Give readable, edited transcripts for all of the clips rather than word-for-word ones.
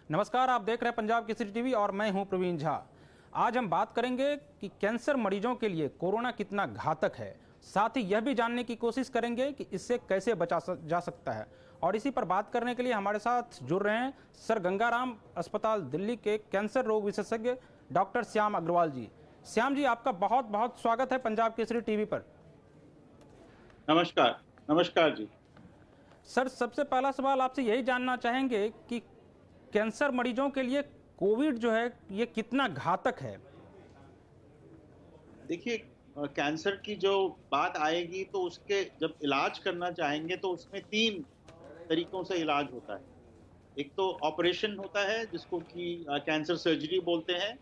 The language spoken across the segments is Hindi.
नमस्कार, आप देख रहे हैं पंजाब केसरी टीवी और मैं हूं प्रवीण झा। आज हम बात करेंगे कि कैंसर मरीजों के लिए कोरोना कितना घातक है। साथ ही यह भी जानने की कोशिश करेंगे कि इससे कैसे बचा जा सकता है। और इसी पर बात करने के लिए हमारे साथ जुड़ रहे हैं सर गंगाराम अस्पताल दिल्ली के कैंसर रोग विशेषज्ञ डॉक्टर श्याम अग्रवाल जी। श्याम जी, आपका बहुत बहुत स्वागत है पंजाब केसरी टीवी पर। नमस्कार। नमस्कार जी। सर, सबसे पहला सवाल आपसे यही जानना चाहेंगे कि कैंसर मरीजों के लिए कोविड जो है ये कितना घातक है। देखिए, कैंसर की जो बात आएगी तो उसके जब इलाज करना चाहेंगे तो उसमें 3 तरीकों से इलाज होता है। एक तो ऑपरेशन होता है जिसको कि कैंसर सर्जरी बोलते हैं।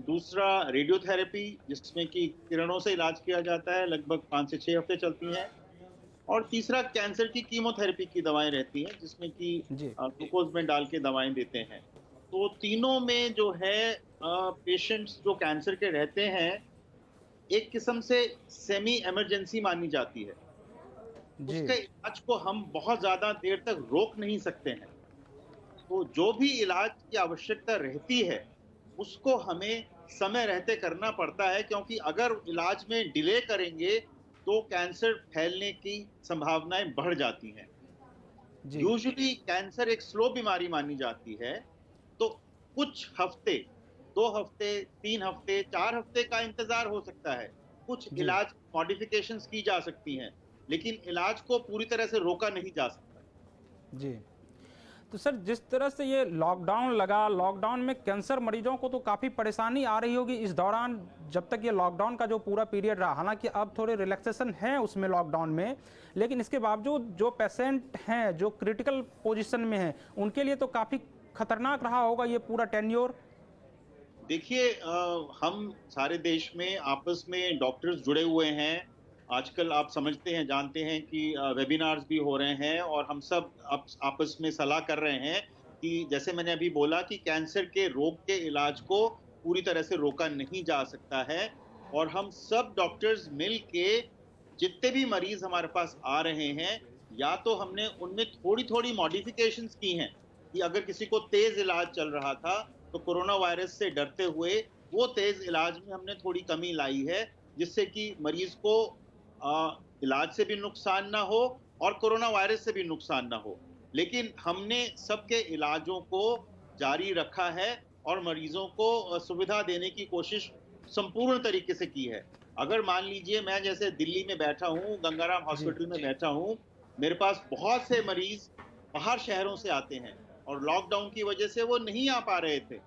दूसरा रेडियोथेरेपी जिसमें कि किरणों से इलाज किया जाता है, लगभग 5 से 6 हफ्ते चलती हैं। और तीसरा कैंसर की कीमोथेरेपी की दवाएँ रहती हैं जिसमें कि जी ग्लूकोज़ में डाल के दवाएँ देते हैं। तो तीनों में जो है पेशेंट्स जो कैंसर के रहते हैं, एक किस्म से सेमी इमरजेंसी मानी जाती है। जी उसके इलाज को हम बहुत ज़्यादा देर तक रोक नहीं सकते हैं। तो जो भी इलाज की आवश्यकता रहती है, उसको हमें समय रहते करना पड़ता है, क्योंकि अगर इलाज में डिले करेंगे, तो कैंसर फैलने की संभावनाएँ बढ़ जाती हैं। जी यूजुअली कैंसर एक स्लो बीमारी मानी जाती है, तो कुछ हफ्ते, 2 हफ्ते, 3 हफ्ते, 4 हफ्ते का इंतज़ार हो सकता है। कुछ जी इलाज मॉडिफ़िकेशंस की जा सकती हैं, लेकिन इलाज को पूरी तरह से रोका नहीं जा सकता। जी। तो सर, जिस तरह से ये लॉकडाउन लगा, लॉकडाउन में कैंसर मरीजों को तो काफ़ी परेशानी आ रही होगी इस दौरान, जब तक ये लॉकडाउन का जो पूरा पीरियड रहा। हालांकि अब थोड़े रिलैक्सेशन है उसमें लॉकडाउन में, लेकिन इसके बावजूद जो पेशेंट हैं जो क्रिटिकल पोजीशन में हैं उनके लिए तो काफ़ी खतरनाक रहा होगा ये पूरा टेन्योर। देखिए, हम सारे देश में आपस में डॉक्टर्स जुड़े हुए हैं। आजकल आप समझते हैं, जानते हैं कि वेबिनार्स भी हो रहे हैं और हम सब आपस में सलाह कर रहे हैं कि जैसे मैंने अभी बोला कि कैंसर के रोग के इलाज को पूरी तरह से रोका नहीं जा सकता है। और हम सब डॉक्टर्स मिल के जितने भी मरीज़ हमारे पास आ रहे हैं, या तो हमने उनमें थोड़ी-थोड़ी मॉडिफ़िकेशंस की हैं कि अगर किसी को तेज़ इलाज चल रहा था, तो कोरोना वायरस से डरते हुए वो तेज़ इलाज में हमने थोड़ी कमी लाई है, जिससे कि मरीज़ को इलाज से भी नुकसान ना हो और कोरोना वायरस से भी नुकसान ना हो। लेकिन हमने सबके इलाजों को जारी रखा है और मरीज़ों को सुविधा देने की कोशिश संपूर्ण तरीके से की है। अगर मान लीजिए मैं जैसे दिल्ली में बैठा हूँ, गंगाराम जी हॉस्पिटल में बैठा हूँ, मेरे पास बहुत से मरीज़ बाहर शहरों से आते हैं और लॉकडाउन की वजह से वो नहीं आ पा रहे थे।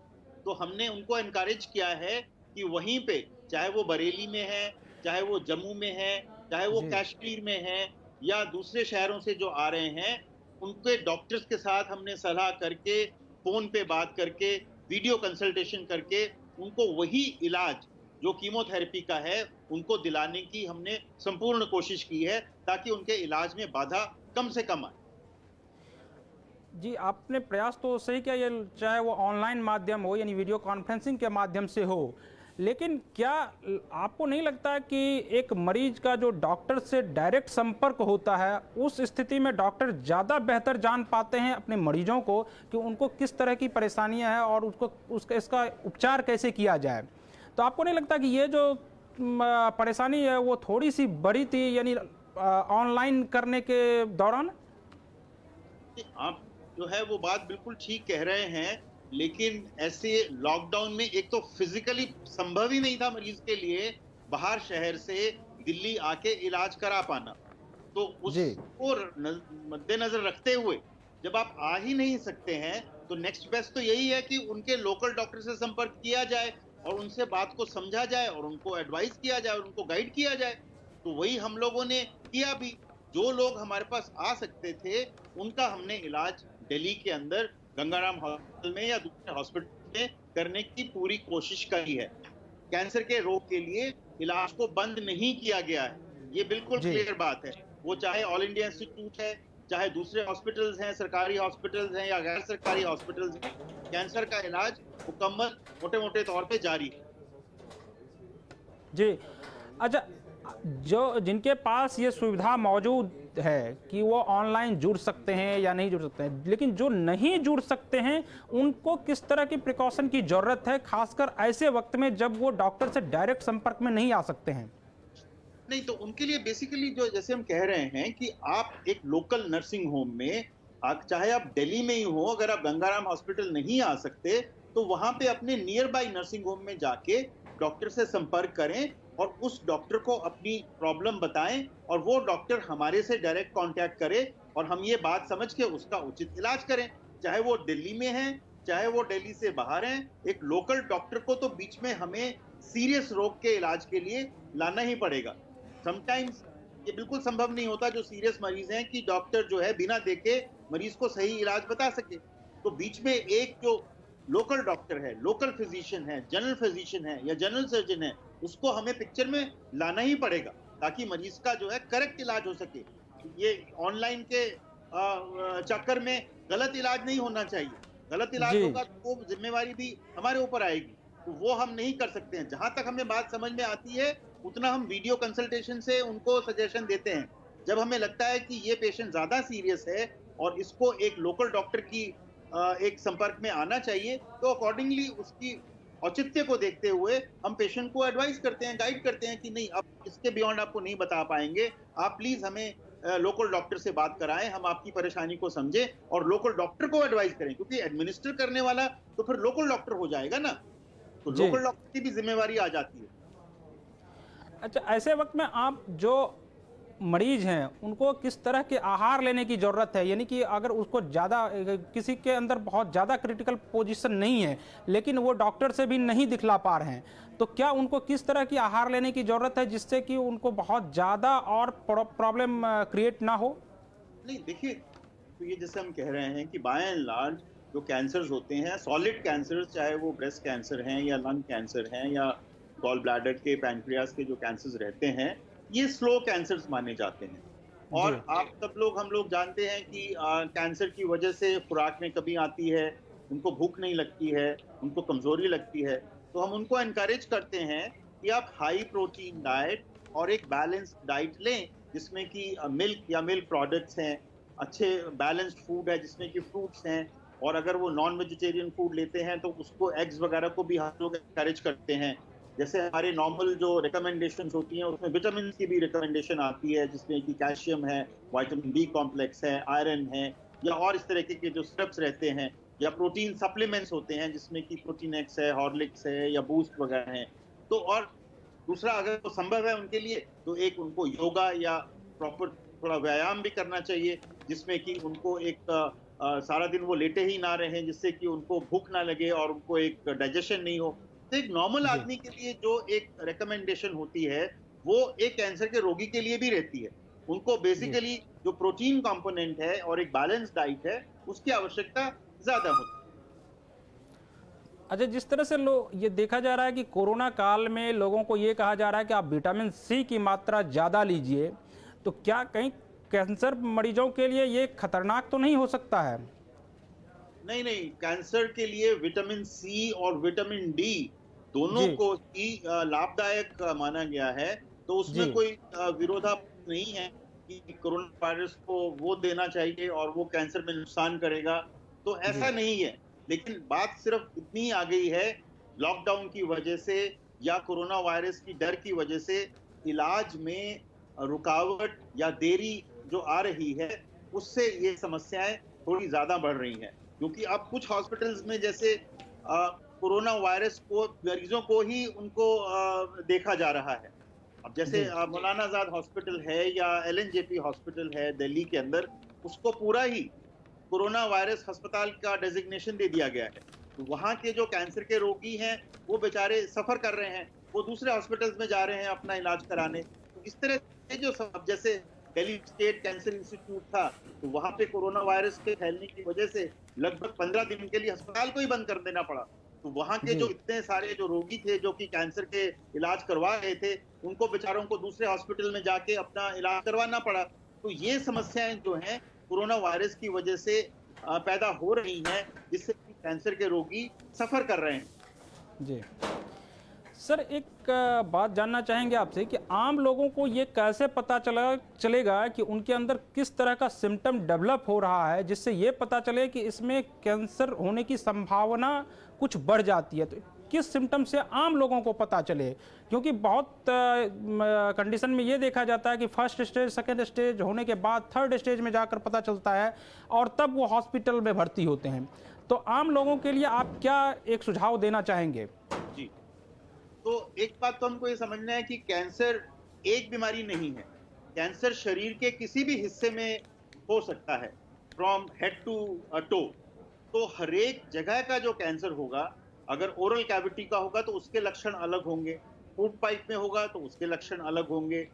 तो हमने उनको एनकरेज किया है कि वहीं पे, चाहे वो बरेली में है, चाहे वो जम्मू में है, चाहे वो जी कश्मीर में है, या दूसरे शहरों से जो आ रहे हैं, उनके डॉक्टर्स के साथ हमने सलाह करके, फ़ोन पे बात करके, वीडियो कंसल्टेशन करके, उनको वही इलाज जो कीमोथेरेपी का है, उनको दिलाने की हमने संपूर्ण कोशिश की है, ताकि उनके इलाज में बाधा कम से कम आए। जी, आपने प्रयास तो सही किया, ये चाहे वो ऑनलाइन माध्यम हो यानी वीडियो कॉन्फ्रेंसिंग के माध्यम से हो। लेकिन क्या आपको नहीं लगता है कि एक मरीज का जो डॉक्टर से डायरेक्ट संपर्क होता है, उस स्थिति में डॉक्टर ज़्यादा बेहतर जान पाते हैं अपने मरीजों को कि उनको किस तरह की परेशानियां हैं और उसका इसका उपचार कैसे किया जाए। तो आपको नहीं लगता कि ये जो परेशानी है वो थोड़ी सी बड़ी थी, यानी ऑनलाइन करने के दौरान। आप जो है वो बात बिल्कुल ठीक कह रहे हैं, लेकिन ऐसे लॉकडाउन में एक तो फिज़िकली संभव ही नहीं था मरीज़ के लिए बाहर शहर से दिल्ली आके इलाज करा पाना। तो जी उसको मद्देनज़र रखते हुए जब आप आ ही नहीं सकते हैं, तो नेक्स्ट बेस्ट तो यही है कि उनके लोकल डॉक्टर से संपर्क किया जाए और उनसे बात को समझा जाए और उनको एडवाइस किया जाए और उनको गाइड किया जाए। तो वही हम लोगों ने किया भी। जो लोग हमारे पास आ सकते थे, उनका हमने इलाज दिल्ली के अंदर गंगाराम हॉस्पिटल में या दूसरे हॉस्पिटल में करने की पूरी कोशिश करी है। कैंसर के रोग के लिए इलाज को बंद नहीं किया गया है, ये बिल्कुल जी क्लियर बात है। वो चाहे ऑल इंडिया इंस्टीट्यूट है, चाहे दूसरे हॉस्पिटल्स हैं, सरकारी हॉस्पिटल्स हैं या गैर सरकारी हॉस्पिटल्स हैं, कैंसर का इलाज मुकम्मल मोटे-मोटे तौर पे जारी है। जी। अच्छा, जो जिनके पास ये सुविधा मौजूद है कि वो ऑनलाइन जुड़ सकते हैं या नहीं जुड़ सकते हैं, लेकिन जो नहीं जुड़ सकते हैं उनको किस तरह की प्रिकॉशन की जरूरत है, खासकर ऐसे वक्त में जब वो डॉक्टर से डायरेक्ट संपर्क में नहीं आ सकते हैं? नहीं, तो उनके लिए बेसिकली जो जैसे हम कह रहे हैं कि आप एक लोकल नर्सिंग होम में चाहे आप दिल्ली में ही हो, अगर आप गंगाराम हॉस्पिटल नहीं आ सकते तो वहां पे अपने नियर बाई नर्सिंग होम में जाके डॉक्टर से संपर्क करें और उस डॉक्टर को अपनी प्रॉब्लम बताएं और वो डॉक्टर हमारे से डायरेक्ट कांटेक्ट करे और हम ये बात समझ के उसका उचित इलाज करें, चाहे वो दिल्ली में है चाहे वो दिल्ली से बाहर हैं। एक लोकल डॉक्टर को तो बीच में हमें सीरियस रोग के इलाज के लिए लाना ही पड़ेगा। समटाइम्स ये बिल्कुल संभव नहीं होता, जो सीरियस मरीज हैं, कि डॉक्टर जो है बिना देखे मरीज को सही इलाज बता सके। तो बीच में एक जो लोकल डॉक्टर है, लोकल फिजिशियन है, जनरल फिजिशियन है या जनरल सर्जन है, उसको हमें पिक्चर में लाना ही पड़ेगा ताकि मरीज का जो है करेक्ट इलाज हो सके। ये ऑनलाइन के चक्कर में गलत इलाज नहीं होना चाहिए। गलत इलाज जी। होगा तो वो जिम्मेवारी भी हमारे ऊपर आएगी, तो वो हम नहीं कर सकते हैं। जहां तक हमें बात समझ में आती है उतना हम वीडियो कंसल्टेशन से उनको सजेशन देते हैं। जब हमें लगता है कि ये पेशेंट ज्यादा सीरियस है और इसको एक लोकल डॉक्टर की एक संपर्क में आना चाहिए, तो अकॉर्डिंगली उसकी औचित्य को देखते हुए हम पेशेंट को एडवाइस करते हैं, गाइड करते हैं कि नहीं, अब इसके बियॉन्ड आपको नहीं बता पाएंगे, आप प्लीज हमें लोकल डॉक्टर से बात कराएं, हम आपकी परेशानी को समझें और लोकल डॉक्टर को एडवाइस करें, क्योंकि एडमिनिस्टर करने वाला तो फिर लोकल डॉक्टर हो जाएगा ना, तो जी। लोकल डॉक्टर की भी जिम्मेवारी आ जाती है। अच्छा, ऐसे वक्त में आप जो मरीज हैं उनको किस तरह के आहार लेने की ज़रूरत है? यानी कि अगर उसको ज़्यादा किसी के अंदर बहुत ज़्यादा क्रिटिकल पोजीशन नहीं है लेकिन वो डॉक्टर से भी नहीं दिखला पा रहे हैं, तो क्या उनको किस तरह की आहार लेने की ज़रूरत है जिससे कि उनको बहुत ज़्यादा और प्रॉब्लम क्रिएट ना हो? नहीं, देखिए, तो ये जैसे हम कह रहे हैं कि बाय एंड लार्ज जो कैंसर्स होते हैं, सॉलिड कैंसर, चाहे वो ब्रेस्ट कैंसर हैं या लंग कैंसर हैं या गॉल ब्लैडर के, पैनक्रियास के जो कैंसर्स रहते हैं, ये स्लो कैंसर्स माने जाते हैं। और जी। आप सब लोग, हम लोग जानते हैं कि कैंसर की वजह से खुराक में कमी आती है, उनको भूख नहीं लगती है, उनको कमजोरी लगती है, तो हम उनको एनकरेज करते हैं कि आप हाई प्रोटीन डाइट और एक बैलेंस्ड डाइट लें, जिसमें कि मिल्क या मिल्क प्रोडक्ट्स हैं, अच्छे बैलेंस्ड फूड है जिसमें कि फ्रूट्स हैं, और अगर वो नॉन वेजिटेरियन फूड लेते हैं तो उसको एग्स वगैरह को भी हम लोग एनकरेज करते हैं। जैसे हमारे नॉर्मल जो रिकमेंडेशंस होती हैं उसमें विटामिन की भी रिकमेंडेशन आती है, जिसमें कि कैल्शियम है, विटामिन बी कॉम्प्लेक्स है, आयरन है, या और इस तरह के जो सिरप्स रहते हैं, या प्रोटीन सप्लीमेंट्स होते हैं जिसमें कि प्रोटीन एक्स है, हॉर्लिक्स है या बूस्ट वगैरह हैं। तो और दूसरा, अगर वो संभव है उनके लिए, तो एक उनको योगा या प्रॉपर थोड़ा व्यायाम भी करना चाहिए, जिसमें कि उनको एक सारा दिन वो लेटे ही ना रहें, जिससे कि उनको भूख ना लगे और उनको एक डाइजेशन नहीं हो। तो एक नॉर्मल जी। आदमी के लिए जो एक रिकमेंडेशन होती है, वो एक कैंसर के रोगी के लिए भी रहती है। उनको बेसिकली जो प्रोटीन कंपोनेंट है और एक बैलेंस डाइट है, उसकी आवश्यकता ज्यादा होती है। अच्छा, जिस तरह से ये देखा जा रहा है कि कोरोना काल में लोगों को ये कहा जा रहा है कि आप विटामिन सी की मात्रा ज़्यादा लीजिए, तो क्या कहीं कैंसर मरीजों के लिए ये खतरनाक तो नहीं हो सकता है? नहीं नहीं, कैंसर के लिए विटामिन सी और विटामिन डी दोनों जी। को ही लाभदायक माना गया है, तो उसमें जी। कोई विरोधाभास नहीं है कि कोरोना वायरस को वो देना चाहिए और वो कैंसर में नुकसान करेगा, तो ऐसा जी। नहीं है। लेकिन बात सिर्फ इतनी आ गई है, लॉकडाउन की वजह से या कोरोना वायरस की डर की वजह से इलाज में रुकावट या देरी जो आ रही है, उससे ये समस्याएं थोड़ी ज्यादा बढ़ रही हैं। क्योंकि अब कुछ हॉस्पिटल्स में जैसे कोरोना वायरस को मरीजों को ही उनको देखा जा रहा है। अब जैसे जी। मौलाना आजाद हॉस्पिटल है या एलएनजेपी हॉस्पिटल है दिल्ली के अंदर, उसको पूरा ही कोरोना वायरस अस्पताल का डेजिग्नेशन दे दिया गया है। तो वहाँ के जो कैंसर के रोगी हैं, वो बेचारे सफर कर रहे हैं, वो दूसरे हॉस्पिटल्स में जा रहे हैं अपना इलाज कराने। तो इस तरह से जो सब, जैसे दिल्ली स्टेट कैंसर इंस्टीट्यूट था, तो वहाँ पे कोरोना वायरस के फैलने की वजह से लगभग 15 दिन के लिए अस्पताल को ही बंद कर देना पड़ा। तो वहाँ के जो इतने सारे जो रोगी थे जो कि कैंसर के इलाज करवा रहे थे, उनको बेचारों को दूसरे हॉस्पिटल में जाके अपना इलाज करवाना पड़ा। तो ये समस्याएं जो हैं कोरोना वायरस की वजह से पैदा हो रही हैं, जिससे कि कैंसर के रोगी सफर कर रहे हैं। जी। सर एक बात जानना चाहेंगे आपसे कि आम लोगों को ये कैसे पता चलेगा कि उनके अंदर किस तरह का सिम्टम डेवलप हो रहा है जिससे ये पता चले कि इसमें कैंसर होने की संभावना कुछ बढ़ जाती है। तो किस सिम्टम से आम लोगों को पता चले, क्योंकि बहुत कंडीशन में ये देखा जाता है कि फर्स्ट स्टेज सेकेंड स्टेज होने के बाद थर्ड स्टेज में जाकर पता चलता है और तब वो हॉस्पिटल में भर्ती होते हैं। तो आम लोगों के लिए आप क्या एक सुझाव देना चाहेंगे? जी, तो एक बात तो हमको ये समझना है कि कैंसर एक बीमारी नहीं है। कैंसर शरीर के किसी भी हिस्से में हो सकता है, फ्रॉम हेड टू टो। तो हर एक जगह का जो कैंसर होगा, अगर ओरल कैविटी का होगा तो उसके लक्षण अलग होंगे, फूड पाइप में होगा तो उसके लक्षण अलग होंगे,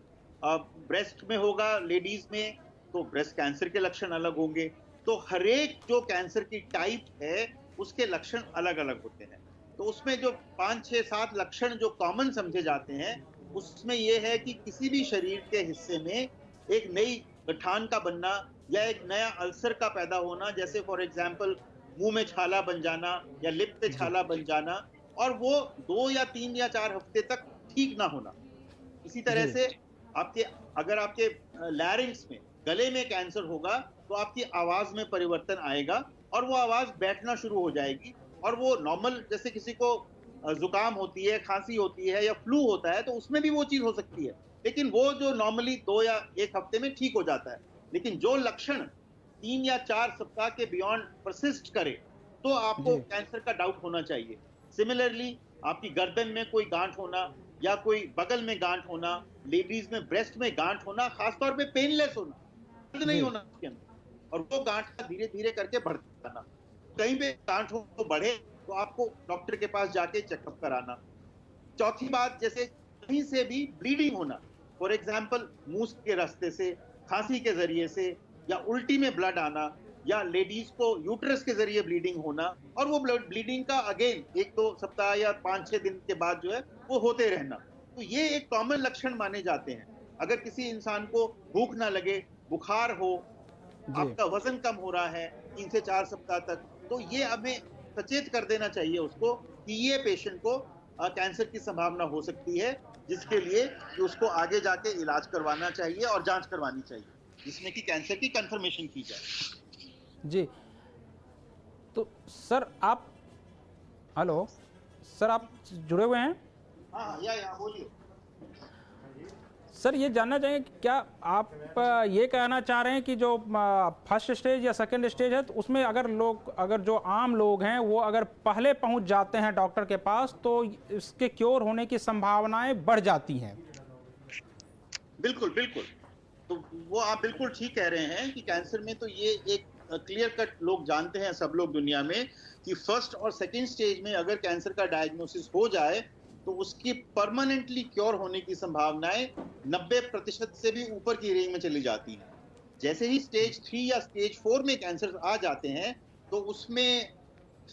ब्रेस्ट में होगा लेडीज में तो ब्रेस्ट कैंसर के लक्षण अलग होंगे। तो हर एक जो कैंसर की टाइप है उसके लक्षण अलग अलग होते हैं। तो उसमें जो 5, 6, 7 लक्षण जो कॉमन समझे जाते हैं, उसमें यह है कि किसी भी शरीर के हिस्से में एक नई गठान का बनना या एक नया अल्सर का पैदा होना, जैसे फॉर एग्जांपल मुंह में छाला बन जाना या लिप पे छाला बन जाना, और वो 2 या 3 या 4 हफ्ते तक ठीक ना होना। इसी तरह जी। से अगर आपके लैरिंग्स में, गले में कैंसर होगा तो आपकी आवाज में परिवर्तन आएगा और वो आवाज बैठना शुरू हो जाएगी, और वो नॉर्मल जैसे किसी को जुकाम होती है, खांसी होती है या फ्लू होता है तो उसमें भी वो चीज हो सकती है, लेकिन वो जो नॉर्मली 2 या 1 हफ्ते में ठीक हो जाता है। लेकिन जो लक्षण 3 या 4 सप्ताह के बियॉन्ड परसिस्ट करे तो आपको जी। कैंसर का डाउट होना चाहिए। सिमिलरली आपकी गर्दन में कोई गांठ होना या कोई बगल में गांठ होना, लेडीज में ब्रेस्ट में गांठ होना, खासतौर पे पेनलेस होना, दर्द नहीं जी। होना उसके अंदर, और वो गांठ का धीरे धीरे करके बढ़ता जाना। कहीं पे गांठ हो तो बढ़े तो आपको डॉक्टर के पास जाके चेकअप कराना। चौथी बात, जैसे कहीं से भी ब्लीडिंग होना, फॉर एग्जाम्पल मुंह के रास्ते से, खांसी के जरिए से, या उल्टी में ब्लड आना, या लेडीज को यूट्रस के जरिए ब्लीडिंग होना, और वो ब्लीडिंग का अगेन 1-2 सप्ताह या 5-6 दिन के बाद जो है वो होते रहना। तो ये एक कॉमन लक्षण माने जाते हैं। अगर किसी इंसान को भूख ना लगे, बुखार हो, जी। आपका वजन कम हो रहा है 3 से 4 सप्ताह तक, तो ये हमें सचेत कर देना चाहिए उसको कि ये पेशेंट को कैंसर की संभावना हो सकती है, जिसके लिए कि उसको आगे जाके इलाज करवाना चाहिए और जांच करवानी चाहिए, जिसमें कि कैंसर की कंफर्मेशन की जाए। जी। तो सर आप, हेलो सर, आप जुड़े हुए हैं? हाँ, या बोलिए। सर ये जानना चाहेंगे कि क्या आप ये कहना चाह रहे हैं कि जो फर्स्ट स्टेज या सेकंड स्टेज है तो उसमें अगर जो आम लोग हैं वो अगर पहले पहुंच जाते हैं डॉक्टर के पास तो इसके क्योर होने की संभावनाएं बढ़ जाती हैं? बिल्कुल, बिल्कुल। तो वो आप बिल्कुल ठीक कह रहे हैं कि कैंसर में तो ये एक क्लियर कट लोग जानते हैं, सब लोग दुनिया में, कि फर्स्ट और सेकंड स्टेज में अगर कैंसर का डायग्नोसिस हो जाए तो उसकी परमानेंटली क्योर होने की संभावनाएं 90% से भी ऊपर की रेंज में चली जाती हैं। जैसे ही स्टेज 3 या स्टेज 4 में कैंसर आ जाते हैं तो उसमें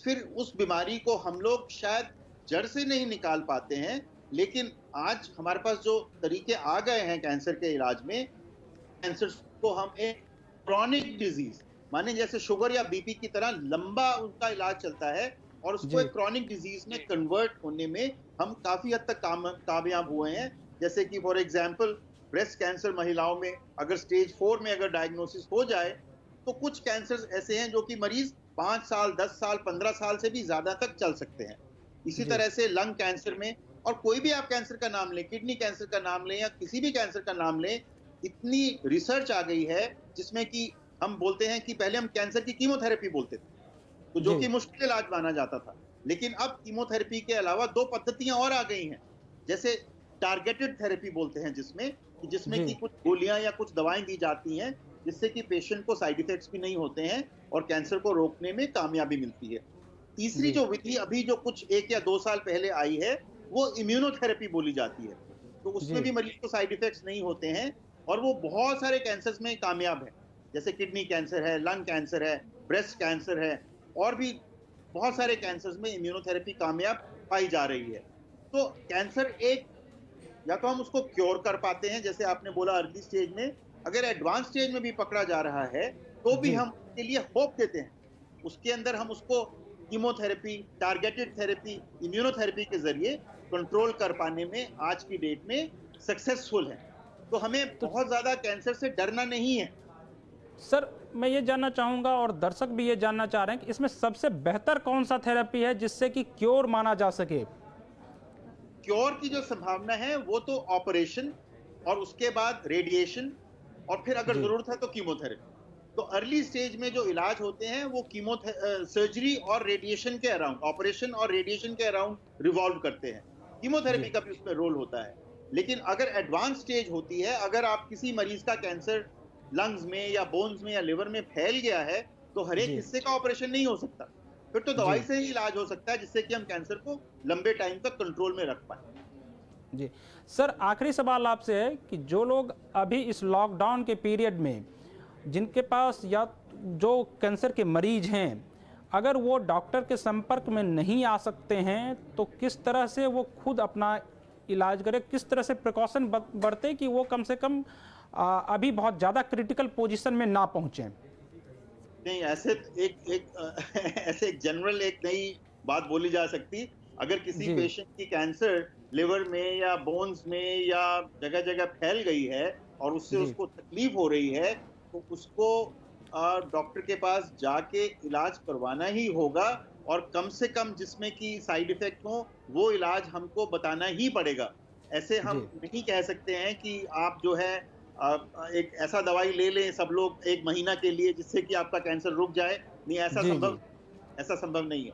फिर उस बीमारी को हम लोग शायद जड़ से नहीं निकाल पाते हैं, लेकिन आज हमारे पास जो तरीके आ गए हैं कैंसर के इलाज में, कैंसर को हम एक क्रॉनिक डिजीज माने, जैसे शुगर या बीपी की तरह लंबा उनका इलाज चलता है, और उसको जी। एक क्रॉनिक डिजीज में कन्वर्ट होने में हम काफी हद तक कामयाब हुए हैं। जैसे कि फॉर एग्जांपल ब्रेस्ट कैंसर महिलाओं में अगर स्टेज 4 में अगर डायग्नोसिस हो जाए तो कुछ कैंसर ऐसे हैं जो कि मरीज 5 साल, 10 साल, 15 साल से भी ज्यादा तक चल सकते हैं। इसी जी। तरह से लंग कैंसर में, और कोई भी आप कैंसर का नाम लें, किडनी कैंसर का नाम लें या किसी भी कैंसर का नाम लें, इतनी रिसर्च आ गई है जिसमें कि हम बोलते हैं कि पहले हम कैंसर की कीमोथेरेपी बोलते थे, तो जो जी। कि मुश्किल इलाज माना जाता था, लेकिन अब कीमोथेरेपी के अलावा 2 पद्धतियां और आ गई हैं, जैसे टारगेटेड थेरेपी बोलते हैं, जिसमें जी। कि कुछ गोलियां या कुछ दवाएं दी जाती हैं जिससे कि पेशेंट को साइड इफेक्ट्स भी नहीं होते हैं और कैंसर को रोकने में कामयाबी मिलती है। तीसरी जी। जो विधि अभी जो कुछ 1 या 2 साल पहले आई है वो इम्यूनोथेरेपी बोली जाती है, तो उसमें जी। भी मरीज को साइड इफेक्ट्स नहीं होते हैं और वो बहुत सारे कैंसर्स में कामयाब है, जैसे किडनी कैंसर है, लंग कैंसर है, ब्रेस्ट कैंसर है, और भी बहुत सारे कैंसर्स में इम्यूनोथेरेपी कामयाब पाई जा रही है। तो कैंसर एक, या तो हम उसको क्योर कर पाते हैं जैसे आपने बोला अर्ली स्टेज में, अगर एडवांस स्टेज में भी पकड़ा जा रहा है तो भी जी। हम उसके लिए होप देते हैं। उसके अंदर हम उसको कीमोथेरेपी, टारगेटेड थेरेपी, इम्यूनोथेरेपी के जरिए कंट्रोल कर पाने में आज की डेट में सक्सेसफुल हैं। तो हमें बहुत ज्यादा कैंसर से डरना नहीं है। सर मैं ये जानना चाहूँगा और दर्शक भी ये जानना चाह रहे हैं कि इसमें सबसे बेहतर कौन सा थेरेपी है जिससे कि क्योर माना जा सके? क्योर की जो संभावना है वो तो ऑपरेशन और उसके बाद रेडिएशन और फिर अगर जी। जरूरत है तो कीमोथेरेपी। तो अर्ली स्टेज में जो इलाज होते हैं वो सर्जरी और रेडिएशन के अराउंड, ऑपरेशन और रेडिएशन के अराउंड रिवॉल्व करते हैं। कीमोथेरेपी जी। का भी उसमें रोल होता है। लेकिन अगर एडवांस स्टेज होती है, अगर आप किसी मरीज का कैंसर लंग्स में या बोन्स में या लिवर में फैल गया है, तो हर एक जी। हिस्से का ऑपरेशन नहीं हो सकता। फिर तो दवाई जी। से ही इलाज हो सकता है जिससे कि हम कैंसर को लंबे टाइम तक कंट्रोल में रख पाए। जी सर, आखिरी सवाल आपसे है कि जो लोग अभी इस लॉकडाउन के पीरियड में जिनके पास या जो कैंसर के मरीज हैं, अगर वो डॉक्टर के संपर्क में नहीं आ सकते हैं तो किस तरह से वो खुद अपना इलाज करें, किस तरह से प्रिकॉशन बरते कि वो कम से कम अभी बहुत ज़्यादा क्रिटिकल पोजीशन में ना पहुँचें? नहीं, ऐसे ऐसे एक जनरल एक नई बात बोली जा सकती। अगर किसी जी। पेशेंट की कैंसर लिवर में या बोन्स में या जगह जगह फैल गई है और उससे जी। उसको तकलीफ हो रही है, तो उसको डॉक्टर के पास जाके इलाज करवाना ही होगा और कम से कम जिसमें कि साइड इफेक्ट हो वो इलाज हमको बताना ही पड़ेगा। ऐसे हम जी। नहीं कह सकते हैं कि आप जो है एक ऐसा दवाई ले लें सब लोग 1 महीना के लिए जिससे कि आपका कैंसर रुक जाए। नहीं, जी, जी। ऐसा संभव नहीं है।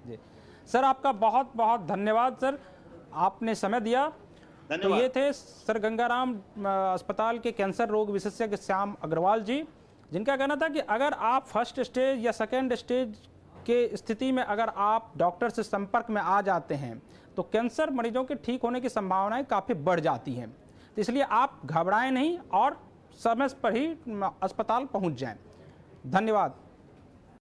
जी सर, आपका बहुत बहुत धन्यवाद सर, आपने समय दिया। तो धन्यवाद। ये थे सर गंगाराम अस्पताल के कैंसर रोग विशेषज्ञ श्याम अग्रवाल जी, जिनका कहना था कि अगर आप फर्स्ट स्टेज या सेकेंड स्टेज के स्थिति में अगर आप डॉक्टर से संपर्क में आ जाते हैं तो कैंसर मरीजों के ठीक होने की संभावनाएं काफ़ी बढ़ जाती हैं। तो इसलिए आप घबराएं नहीं और समय पर ही अस्पताल पहुंच जाएं। धन्यवाद।